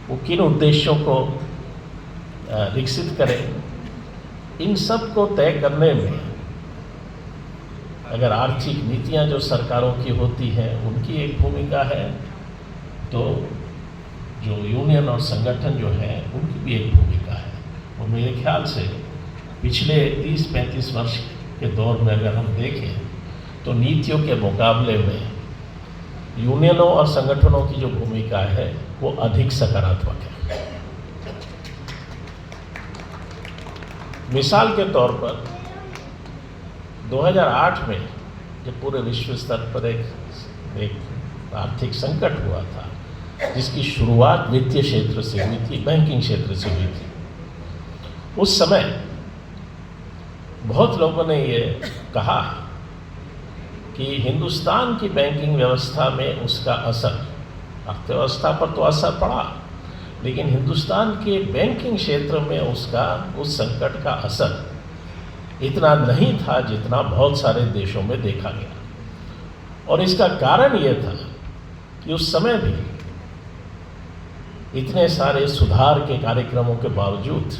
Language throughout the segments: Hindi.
वो किन उद्देश्यों को विकसित करें, इन सब को तय करने में अगर आर्थिक नीतियां जो सरकारों की होती हैं उनकी एक भूमिका है, तो जो यूनियन और संगठन जो है उनकी भी एक भूमिका है। और मेरे ख्याल से पिछले 30-35 वर्ष के दौर में अगर हम देखें तो नीतियों के मुकाबले में यूनियनों और संगठनों की जो भूमिका है वो अधिक सकारात्मक है। मिसाल के तौर पर 2008 में जब पूरे विश्व स्तर पर एक आर्थिक संकट हुआ था, जिसकी शुरुआत वित्तीय क्षेत्र से हुई थी, बैंकिंग क्षेत्र से हुई थी, उस समय बहुत लोगों ने ये कहा कि हिंदुस्तान की बैंकिंग व्यवस्था में उसका असर, अर्थव्यवस्था पर तो असर पड़ा, लेकिन हिंदुस्तान के बैंकिंग क्षेत्र में उसका, उस संकट का असर इतना नहीं था जितना बहुत सारे देशों में देखा गया। और इसका कारण ये था कि उस समय भी इतने सारे सुधार के कार्यक्रमों के बावजूद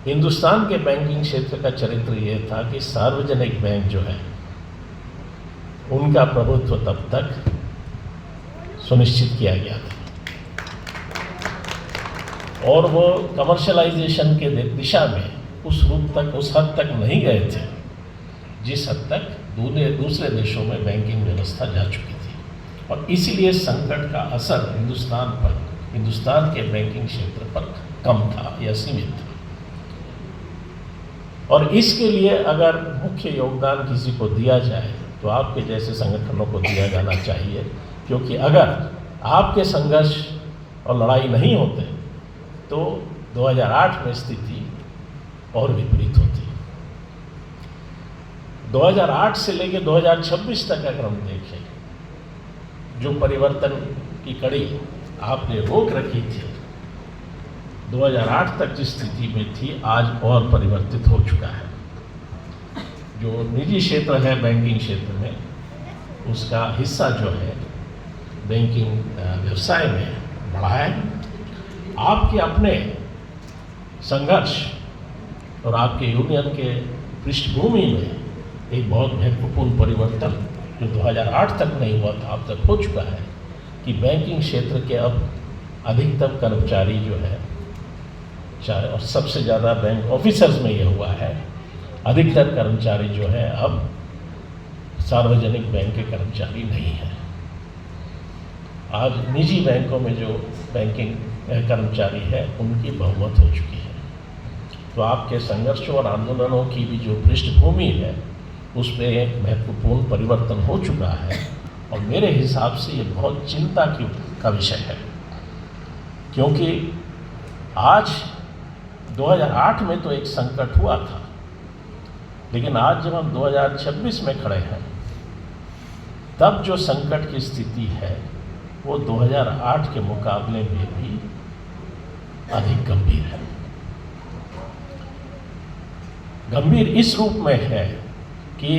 हिंदुस्तान के बैंकिंग क्षेत्र का चरित्र ये था कि सार्वजनिक बैंक जो है उनका प्रभुत्व तब तक सुनिश्चित किया गया था और वो कमर्शलाइजेशन के दिशा में उस रूप तक, उस हद तक नहीं गए थे जिस हद तक दूसरे देशों में बैंकिंग व्यवस्था जा चुकी थी। और इसीलिए संकट का असर हिंदुस्तान पर, हिंदुस्तान के बैंकिंग क्षेत्र पर कम था या सीमित था। और इसके लिए अगर मुख्य योगदान किसी को दिया जाए तो आपके जैसे संगठनों को दिया जाना चाहिए, क्योंकि अगर आपके संघर्ष और लड़ाई नहीं होते तो 2008 में स्थिति और विपरीत होती। 2008 से लेकर 2026 तक अगर हम देखें, जो परिवर्तन की कड़ी आपने रोक रखी थी, 2008 तक जिस स्थिति में थी आज और परिवर्तित हो चुका है। जो निजी क्षेत्र है बैंकिंग क्षेत्र में, उसका हिस्सा जो है बैंकिंग व्यवसाय में बढ़ा है। आपके अपने संघर्ष और आपके यूनियन के पृष्ठभूमि में एक बहुत महत्वपूर्ण परिवर्तन जो 2008 तक नहीं हुआ था अब तक हो चुका है कि बैंकिंग क्षेत्र के अब अधिकतम कर्मचारी जो है, चाहे और सबसे ज़्यादा बैंक ऑफिसर्स में ये हुआ है, अधिकतर कर्मचारी जो है अब सार्वजनिक बैंक के कर्मचारी नहीं हैं। आज निजी बैंकों में जो बैंकिंग कर्मचारी है उनकी बहुमत हो चुकी है। तो आपके संघर्षों और आंदोलनों की भी जो पृष्ठभूमि है उसमें एक महत्वपूर्ण परिवर्तन हो चुका है और मेरे हिसाब से ये बहुत चिंता का विषय है, क्योंकि आज 2008 में तो एक संकट हुआ था, लेकिन आज जब हम 2026 में खड़े हैं तब जो संकट की स्थिति है वो 2008 के मुकाबले में भी अधिक गंभीर है। गंभीर इस रूप में है कि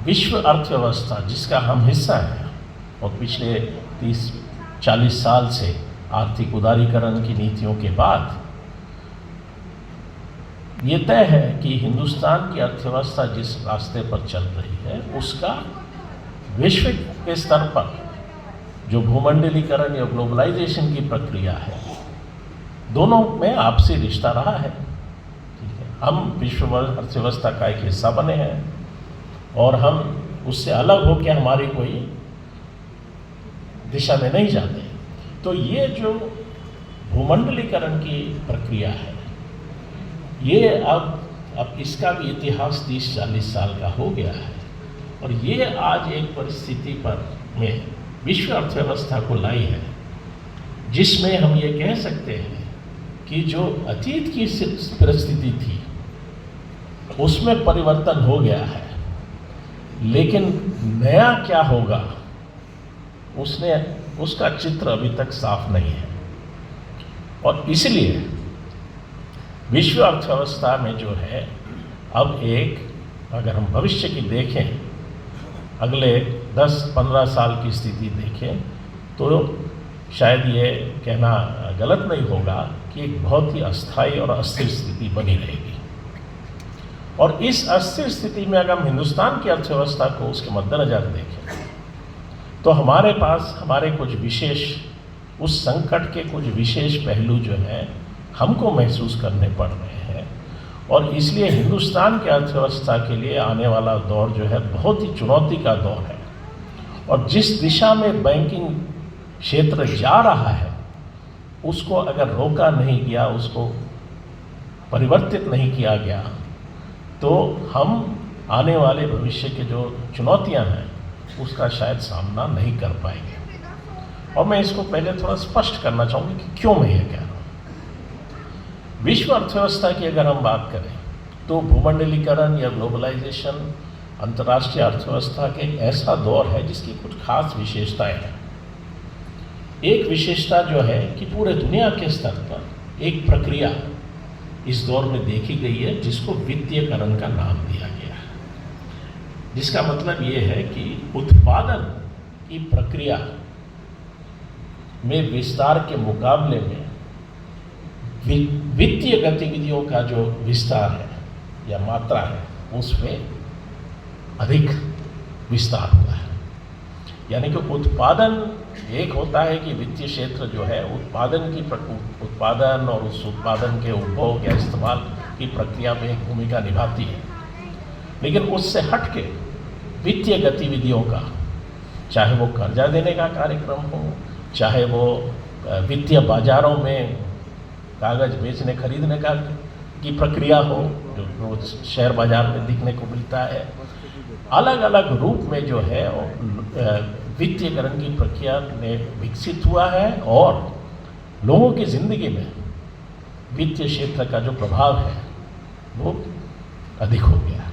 विश्व अर्थव्यवस्था जिसका हम हिस्सा हैं और पिछले 30-40 साल से आर्थिक उदारीकरण की नीतियों के बाद ये तय है कि हिंदुस्तान की अर्थव्यवस्था जिस रास्ते पर चल रही है उसका विश्व के स्तर पर जो भूमंडलीकरण या ग्लोबलाइजेशन की प्रक्रिया है, दोनों में आपसी रिश्ता रहा है। ठीक है, हम विश्व अर्थव्यवस्था का एक हिस्सा बने हैं और हम उससे अलग होकर हमारी कोई दिशा में नहीं जाते। तो ये जो भूमंडलीकरण की प्रक्रिया है, ये अब इसका भी इतिहास 30-40 साल का हो गया है और ये आज एक परिस्थिति पर में विश्व अर्थव्यवस्था को लाई है जिसमें हम ये कह सकते हैं कि जो अतीत की परिस्थिति थी उसमें परिवर्तन हो गया है, लेकिन नया क्या होगा उसका चित्र अभी तक साफ नहीं है। और इसलिए विश्व अर्थव्यवस्था में जो है अब एक, अगर हम भविष्य की देखें, अगले 10-15 साल की स्थिति देखें तो शायद ये कहना गलत नहीं होगा कि एक बहुत ही अस्थायी और अस्थिर स्थिति बनी रहेगी। और इस अस्थिर स्थिति में अगर हम हिंदुस्तान की अर्थव्यवस्था को उसके मद्देनजर देखें तो हमारे पास हमारे कुछ विशेष, उस संकट के कुछ विशेष पहलू जो हैं हमको महसूस करने पड़ रहे हैं। और इसलिए हिंदुस्तान की अर्थव्यवस्था के लिए आने वाला दौर जो है बहुत ही चुनौती का दौर है। और जिस दिशा में बैंकिंग क्षेत्र जा रहा है उसको अगर रोका नहीं गया, उसको परिवर्तित नहीं किया गया, तो हम आने वाले भविष्य के जो चुनौतियां हैं उसका शायद सामना नहीं कर पाएंगे। और मैं इसको पहले थोड़ा स्पष्ट करना चाहूँगी कि क्यों मैं ये कह रहा हूँ। विश्व अर्थव्यवस्था की अगर हम बात करें तो भूमंडलीकरण या ग्लोबलाइजेशन अंतर्राष्ट्रीय अर्थव्यवस्था के एक ऐसा दौर है जिसकी कुछ खास विशेषताएं हैं। एक विशेषता जो है कि पूरे दुनिया के स्तर पर एक प्रक्रिया इस दौर में देखी गई है जिसको वित्तीयकरण का नाम दिया गया है, जिसका मतलब ये है कि उत्पादन की प्रक्रिया में विस्तार के मुकाबले में वित्तीय गतिविधियों का जो विस्तार है या मात्रा है उसमें अधिक विस्तार हुआ है। यानी कि उत्पादन एक होता है कि वित्तीय क्षेत्र जो है उत्पादन और उस उत्पादन के उपभोग या इस्तेमाल की प्रक्रिया में एक भूमिका निभाती है, लेकिन उससे हट के वित्तीय गतिविधियों का, चाहे वो कर्जा देने का कार्यक्रम हो, चाहे वो वित्तीय बाजारों में कागज बेचने खरीदने की प्रक्रिया हो जो शेयर बाजार में दिखने को मिलता है, अलग अलग रूप में जो है वित्तीयकरण की प्रक्रिया में विकसित हुआ है और लोगों की ज़िंदगी में वित्तीय क्षेत्र का जो प्रभाव है वो अधिक हो गया है।